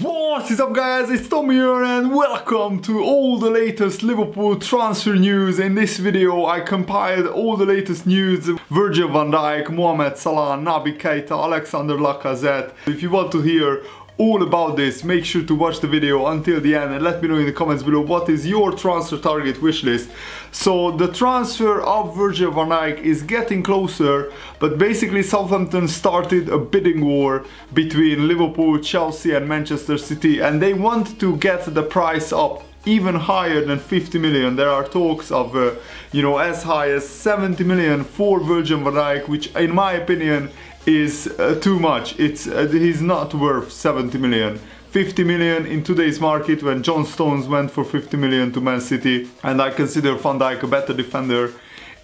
What is up, guys? It's Tom here and welcome to all the latest Liverpool transfer news. In this video I compiled all the latest news: Virgil van Dijk, Mohamed Salah, Naby Keita, Alexander Lacazette. If you want to hear all about this, make sure to watch the video until the end and let me know in the comments below what is your transfer target wish list. So the transfer of Virgil van Dijk is getting closer, but basically Southampton started a bidding war between Liverpool, Chelsea and Manchester City, and they want to get the price up even higher than 50 million. There are talks of as high as 70 million for Virgil van Dijk, which in my opinion is too much. He's not worth 70 million. 50 million in today's market, when John Stones went for 50 million to Man City, and I consider Van Dijk a better defender,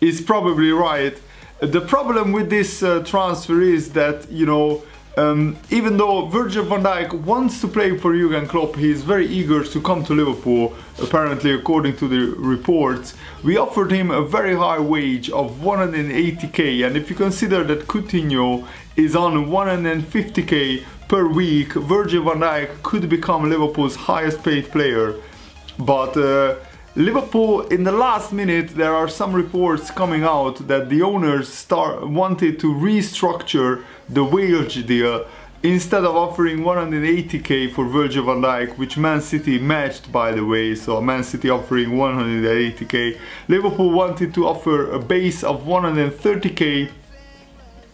is probably right. The problem with this transfer is that, even though Virgil van Dijk wants to play for Jurgen Klopp, he is very eager to come to Liverpool, apparently according to the reports. We offered him a very high wage of 180k, and if you consider that Coutinho is on 150k per week, Virgil van Dijk could become Liverpool's highest paid player. But Liverpool, in the last minute, there are some reports coming out that the owners wanted to restructure the wage deal. Instead of offering 180k for Virgil van Dijk, which Man City matched, by the way, so Man City offering 180k, Liverpool wanted to offer a base of 130k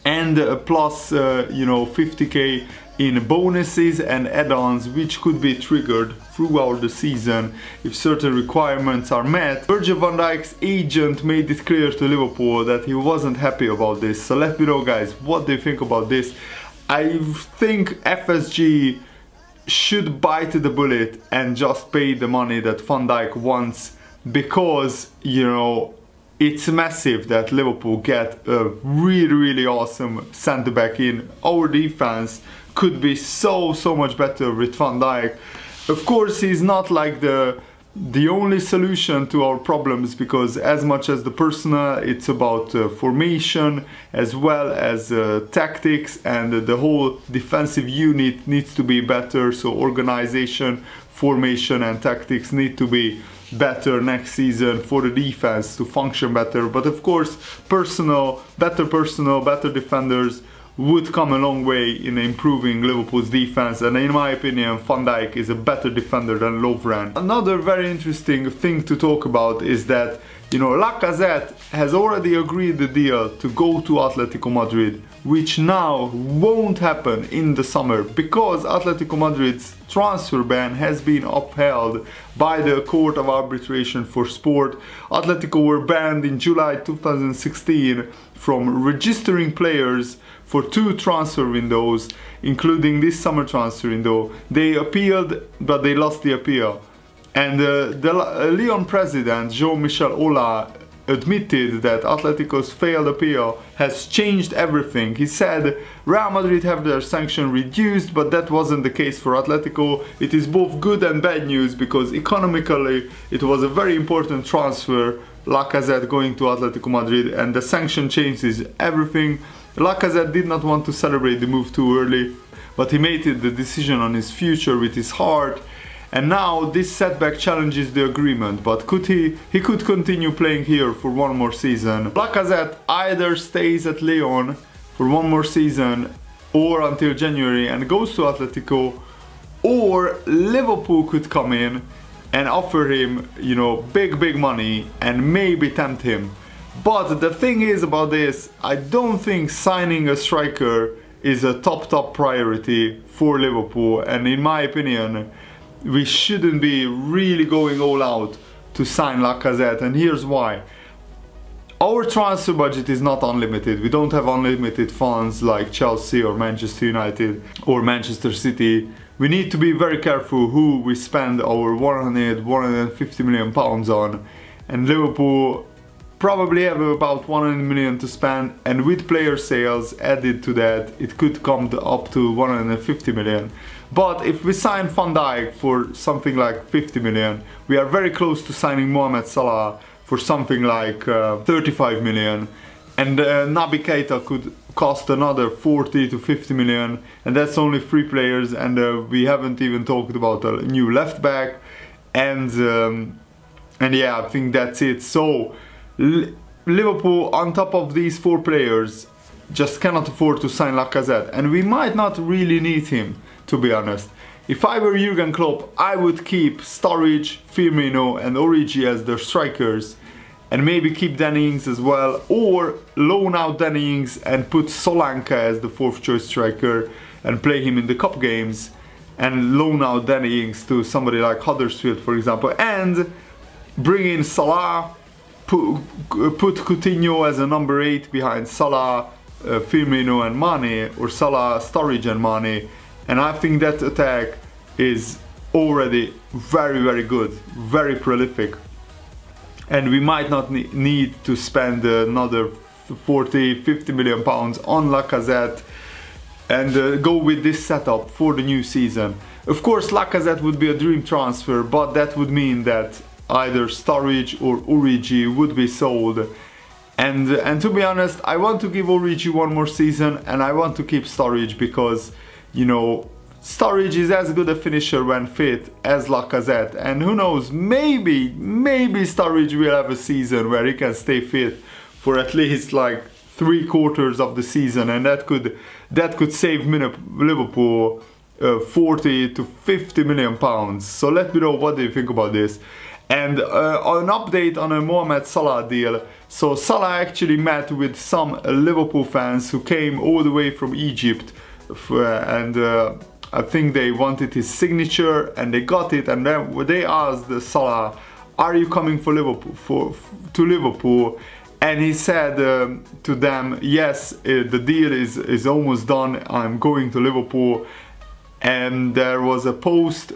and plus 50k in bonuses and add-ons, which could be triggered throughout the season if certain requirements are met. Virgil van Dijk's agent made it clear to Liverpool that he wasn't happy about this. So let me know, guys, what do you think about this? I think FSG should bite the bullet and just pay the money that Van Dijk wants, because, it's massive that Liverpool get a really awesome centre-back in. Our defense could be so much better with Van Dijk. Of course, he's not like the only solution to our problems, because as much as the personnel, it's about formation as well as tactics, and the whole defensive unit needs to be better. So organization, formation and tactics need to be better next season for the defense to function better. But of course, better defenders would come a long way in improving Liverpool's defense, and in my opinion Van Dijk is a better defender than Lovren. Another very interesting thing to talk about is that Lacazette has already agreed the deal to go to Atletico Madrid, which now won't happen in the summer because Atletico Madrid's transfer ban has been upheld by the Court of Arbitration for Sport. Atletico were banned in July 2016 from registering players for 2 transfer windows, including this summer transfer window. They appealed, but they lost the appeal. And the Lyon president, Jean-Michel Aulas, admitted that Atletico's failed appeal has changed everything. He said Real Madrid have their sanction reduced, but that wasn't the case for Atletico. It is both good and bad news, because economically it was a very important transfer, Lacazette going to Atletico Madrid, and the sanction changes everything. Lacazette did not want to celebrate the move too early, but he made the decision on his future with his heart. And now this setback challenges the agreement, but he could continue playing here for one more season. Lacazette either stays at Lyon for one more season or until January and goes to Atletico, or Liverpool could come in and offer him, big money and maybe tempt him. But the thing is about this, I don't think signing a striker is a top priority for Liverpool, and in my opinion we shouldn't be really going all out to sign Lacazette, and here's why. Our transfer budget is not unlimited. We don't have unlimited funds like Chelsea or Manchester United or Manchester City. We need to be very careful who we spend our 150 million pounds on, and Liverpool probably have about 100 million to spend, and with player sales added to that, it could come up to 150 million. But if we sign Van Dijk for something like 50 million, we are very close to signing Mohamed Salah for something like 35 million, and Naby Keita cost another 40 to 50 million, and that's only 3 players, and we haven't even talked about a new left back, and yeah, I think that's it. So Liverpool, on top of these 4 players, just cannot afford to sign Lacazette, and we might not really need him, to be honest. If I were Jurgen Klopp, I would keep Sturridge, Firmino and Origi as their strikers, and maybe keep Danny Ings as well, or loan out Danny Ings and put Solanke as the 4th choice striker and play him in the cup games, and loan out Danny Ings to somebody like Huddersfield, for example, and bring in Salah, put Coutinho as a number 8 behind Salah, Firmino and Mane, or Salah, Sturridge and Mane, and I think that attack is already very good, very prolific, and we might not need to spend another 40-50 million pounds on Lacazette and go with this setup for the new season. Of course, Lacazette would be a dream transfer, but that would mean that either Sturridge or Origi would be sold. And to be honest, I want to give Origi one more season, and I want to keep Sturridge because, you know, Sturridge is as good a finisher when fit as Lacazette, and who knows, maybe Sturridge will have a season where he can stay fit for at least like 3/4 of the season, and that could save Liverpool 40 to 50 million pounds. So let me know, what do you think about this? And an update on a Mohamed Salah deal. So Salah actually met with some Liverpool fans who came all the way from Egypt, and I think they wanted his signature, and they got it. And then they asked Salah, "Are you coming for Liverpool to Liverpool?" And he said to them, "Yes, the deal is almost done. I'm going to Liverpool." And there was a post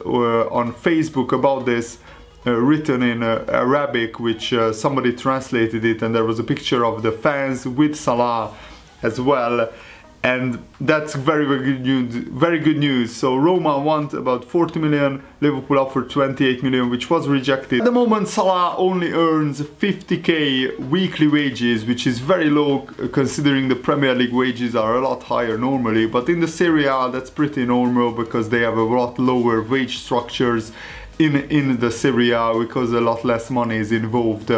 on Facebook about this, written in Arabic, which somebody translated it, and there was a picture of the fans with Salah as well, and that's very good news. So Roma want about 40 million, Liverpool offered 28 million, which was rejected. At the moment, Salah only earns 50k weekly wages, which is very low considering the Premier League wages are a lot higher normally, but in the Serie A that's pretty normal because they have a lot lower wage structures in the Serie A, because a lot less money is involved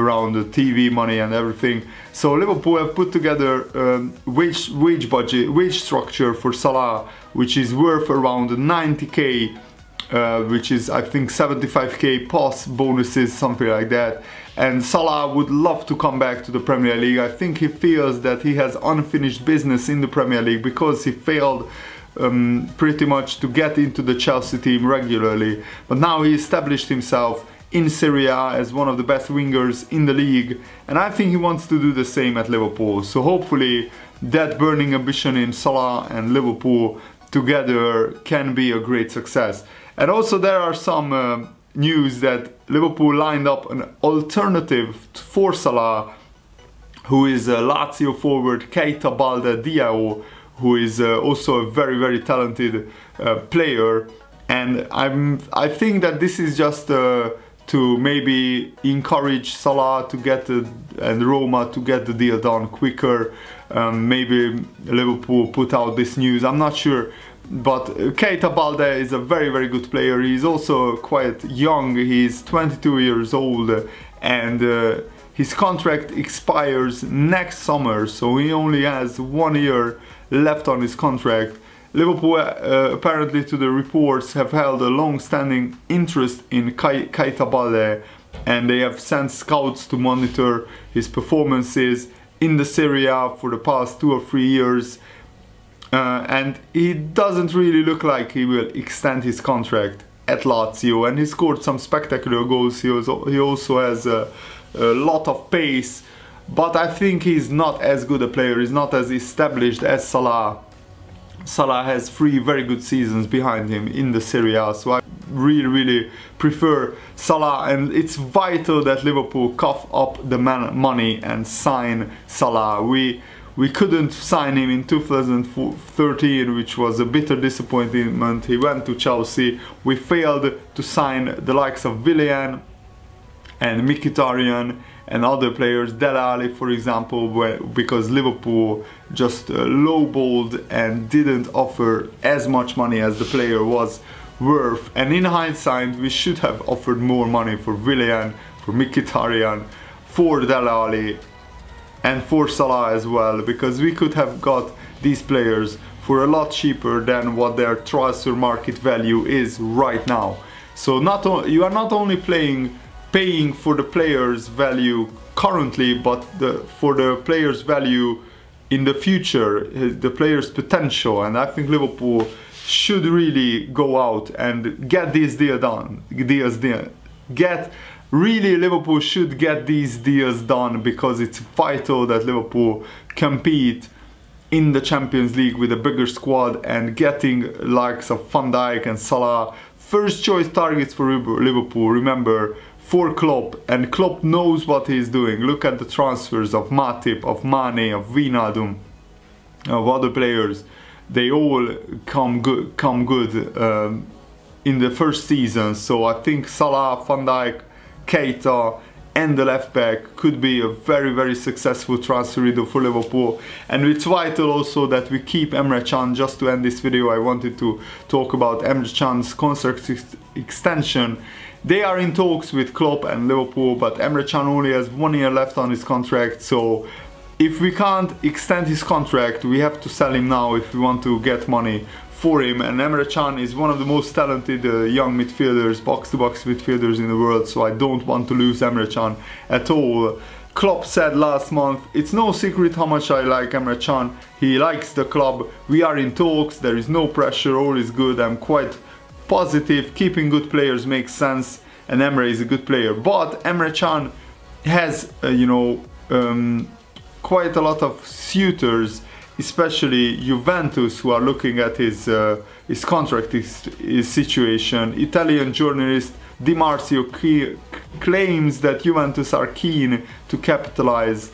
around the TV money and everything. So Liverpool have put together wage structure for Salah, which is worth around 90k, which is I think 75k plus bonuses, something like that. And Salah would love to come back to the Premier League. I think he feels that he has unfinished business in the Premier League because he failed pretty much to get into the Chelsea team regularly, but now he established himself in Serie A as one of the best wingers in the league, and I think he wants to do the same at Liverpool. So hopefully that burning ambition in Salah and Liverpool together can be a great success. And also there are some news that Liverpool lined up an alternative for Salah, who is Lazio forward Keita Balde-Diao, who is also a very talented player, and I think that this is just to maybe encourage Salah to get and Roma to get the deal done quicker. Maybe Liverpool put out this news, I'm not sure, but Keita Balde is a very good player. He's also quite young, he's 22 years old, and his contract expires next summer, so he only has 1 year left on his contract. Liverpool, apparently to the reports, have held a long-standing interest in Keita Balde, and they have sent scouts to monitor his performances in the Serie A for the past 2 or 3 years, and he doesn't really look like he will extend his contract at Lazio, and he scored some spectacular goals. He also has a lot of pace, but I think he's not as good a player, he's not as established as Salah. Salah has 3 very good seasons behind him in the Serie A, so I really prefer Salah, and it's vital that Liverpool cough up the money and sign Salah. We couldn't sign him in 2013, which was a bitter disappointment. He went to Chelsea. We failed to sign the likes of Willian and Mkhitaryan and other players. Dele Alli, for example, because Liverpool just lowballed and didn't offer as much money as the player was worth. And in hindsight, we should have offered more money for Willian, for Mkhitaryan, for Dele Alli, and for Salah as well, because we could have got these players for a lot cheaper than what their transfer market value is right now. So you are not only paying for the player's value currently, but for the player's value in the future, the player's potential. And I think Liverpool should really go out and get these deals done. Liverpool should get these deals done, because it's vital that Liverpool compete in the Champions League with a bigger squad, and getting likes of Van Dijk and Salah first choice targets for Liverpool. Remember, for Klopp, and Klopp knows what he's doing. Look at the transfers of Matip, of Mane, of Wijnaldum, of other players. They all come good in the first season. So I think Salah, Van Dijk, Keita and the left back could be a very successful transfer window for Liverpool. And it's vital also that we keep Emre Can. Just to end this video, I wanted to talk about Emre Can's contract extension. They are in talks with Klopp and Liverpool, but Emre Can only has 1 year left on his contract. So if we can't extend his contract, we have to sell him now if we want to get money for him. And Emre Can is one of the most talented young midfielders, box-to-box midfielders in the world, so I don't want to lose Emre Can at all. Klopp said last month, it's no secret how much I like Emre Can. He likes the club, we are in talks, there is no pressure, all is good, I'm quite positive, keeping good players makes sense, and Emre is a good player. But Emre Can has, quite a lot of suitors, especially Juventus, who are looking at his contract his situation. Italian journalist Di Marzio claims that Juventus are keen to capitalize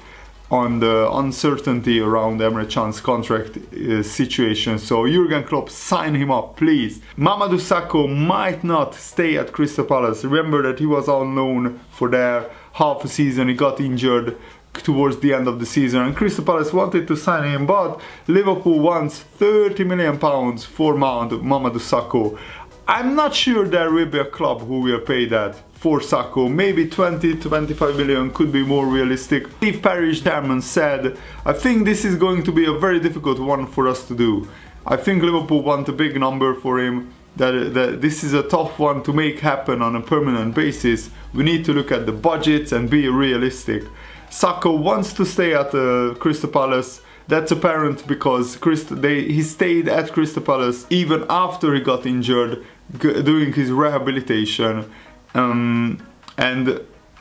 on the uncertainty around Emre Can's contract situation. So Jurgen Klopp, sign him up, please. Mamadou Sakho might not stay at Crystal Palace. Remember that he was on loan for their half a season. He got injured towards the end of the season, and Crystal Palace wanted to sign him, but Liverpool wants £30 million for Mamadou Sakho. I'm not sure there will be a club who will pay that for Sakho. Maybe 20 to 25 million could be more realistic. Steve Parish Chairman said, I think this is going to be a very difficult one for us to do. I think Liverpool want a big number for him. That this is a tough one to make happen on a permanent basis. We need to look at the budgets and be realistic. Sakho wants to stay at Crystal Palace. That's apparent because he stayed at Crystal Palace even after he got injured, doing his rehabilitation. And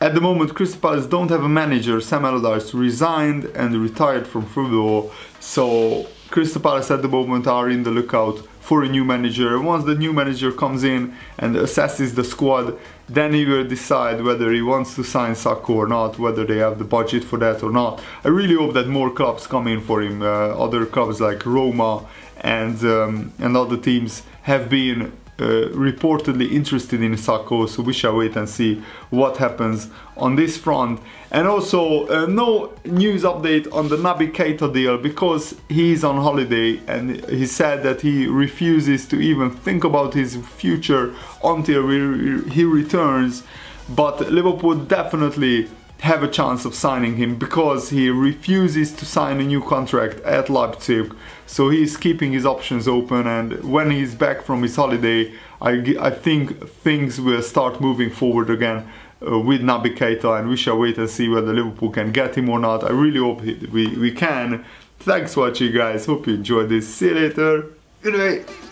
at the moment, Crystal Palace don't have a manager. Sam Allardyce resigned and retired from football. So Crystal Palace at the moment are in the lookout for a new manager. And once the new manager comes in and assesses the squad, then he will decide whether he wants to sign Sakho or not, whether they have the budget for that or not. I really hope that more clubs come in for him. Other clubs like Roma and other teams have been reportedly interested in Sakho, so we shall wait and see what happens on this front. And also no news update on the Naby Keita deal, because he's on holiday and he said that he refuses to even think about his future until he returns. But Liverpool definitely have a chance of signing him because he refuses to sign a new contract at Leipzig. So he's keeping his options open, and when he's back from his holiday, I think things will start moving forward again with Naby Keita, and we shall wait and see whether Liverpool can get him or not. I really hope we can. Thanks for watching, guys. Hope you enjoyed this. See you later. Goodbye.